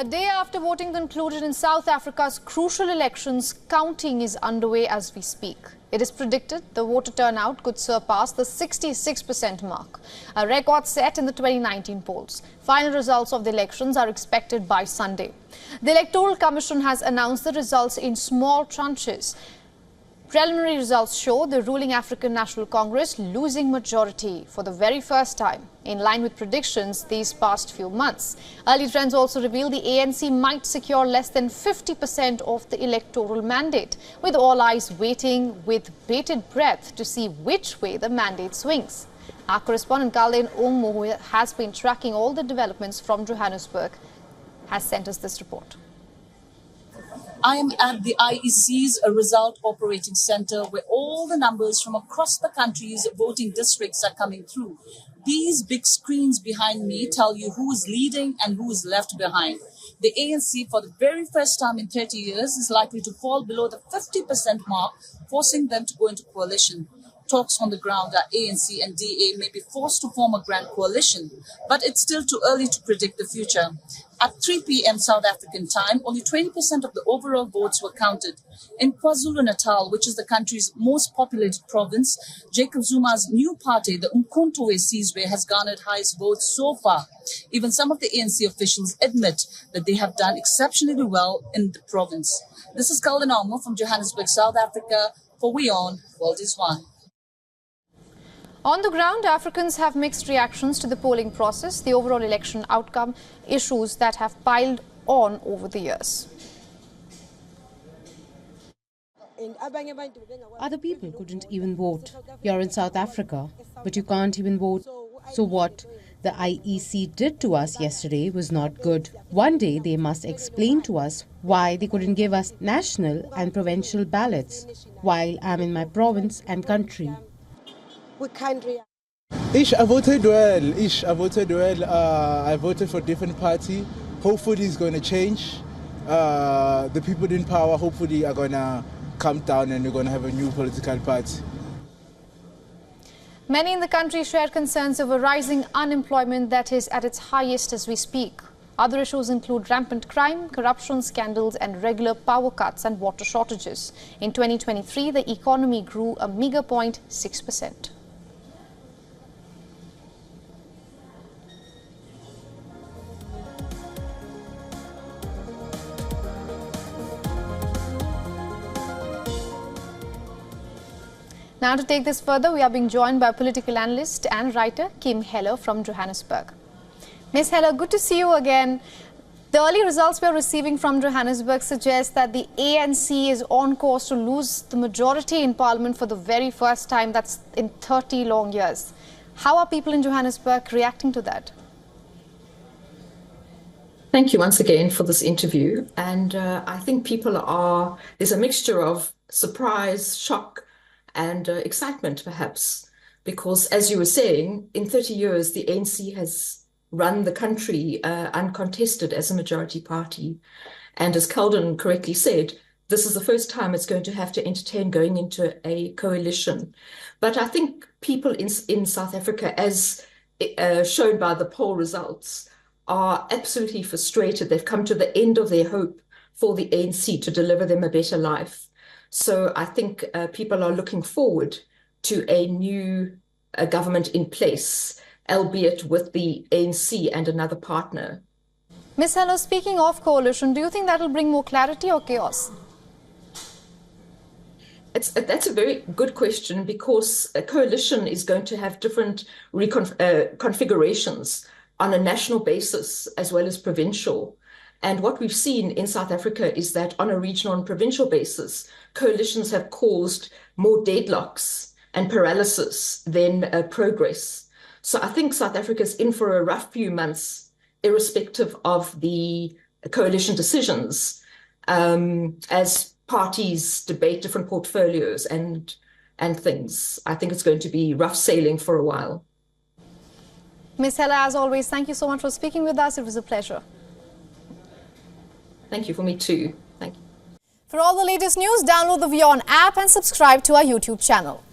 A day after voting concluded in South Africa's crucial elections, counting is underway as we speak. It is predicted the voter turnout could surpass the 66% mark, a record set in the 2019 polls. Final results of the elections are expected by Sunday. The Electoral Commission has announced the results in small tranches. Preliminary results show the ruling African National Congress losing majority for the very first time, in line with predictions these past few months. Early trends also reveal the ANC might secure less than 50% of the electoral mandate, with all eyes waiting with bated breath to see which way the mandate swings. Our correspondent Kalden Ongmo, who has been tracking all the developments from Johannesburg, has sent us this report. I am at the IEC's Result Operating Center, where all the numbers from across the country's voting districts are coming through. These big screens behind me tell you who is leading and who is left behind. The ANC, for the very first time in 30 years, is likely to fall below the 50% mark, forcing them to go into coalition. Talks on the ground are ANC and DA may be forced to form a grand coalition, but it's still too early to predict the future. At 3 p.m. South African time, only 20% of the overall votes were counted. In KwaZulu-Natal, which is the country's most populated province, Jacob Zuma's new party, the Umkhonto weSizwe, has garnered highest votes so far. Even some of the ANC officials admit that they have done exceptionally well in the province. This is Kalden Ongmo from Johannesburg, South Africa, for WION World is One. On the ground, Africans have mixed reactions to the polling process, the overall election outcome, issues that have piled on over the years. Other people couldn't even vote. You're in South Africa, but you can't even vote. So what the IEC did to us yesterday was not good. One day they must explain to us why they couldn't give us national and provincial ballots while I'm in my province and country. I voted well. I voted for different party. Hopefully it's going to change. The people in power hopefully are going to come down and we're going to have a new political party. Many in the country shared concerns over rising unemployment that is at its highest as we speak. Other issues include rampant crime, corruption scandals and regular power cuts and water shortages. In 2023, the economy grew a meager 0.6%. Now to take this further, we are being joined by political analyst and writer Kim Heller from Johannesburg. Ms. Heller, good to see you again. The early results we are receiving from Johannesburg suggest that the ANC is on course to lose the majority in parliament for the very first time, that's in 30 long years. How are people in Johannesburg reacting to that? Thank you once again for this interview. And I think there's a mixture of surprise, shock, and excitement, perhaps, because, as you were saying, in 30 years, the ANC has run the country uncontested as a majority party. And as Kalden correctly said, this is the first time it's going to have to entertain going into a coalition. But I think people in South Africa, as shown by the poll results, are absolutely frustrated. They've come to the end of their hope for the ANC to deliver them a better life. So I think people are looking forward to a new government in place, albeit with the ANC and another partner. Ms. Heller, speaking of coalition, do you think that will bring more clarity or chaos? That's a very good question, because a coalition is going to have different configurations on a national basis as well as provincial. And what we've seen in South Africa is that on a regional and provincial basis, coalitions have caused more deadlocks and paralysis than progress. So I think South Africa is in for a rough few months, irrespective of the coalition decisions, as parties debate different portfolios and things. I think it's going to be rough sailing for a while. Ms. Heller, as always, thank you so much for speaking with us. It was a pleasure. Thank you, for me too. Thank you. For all the latest news, download the WION app and subscribe to our YouTube channel.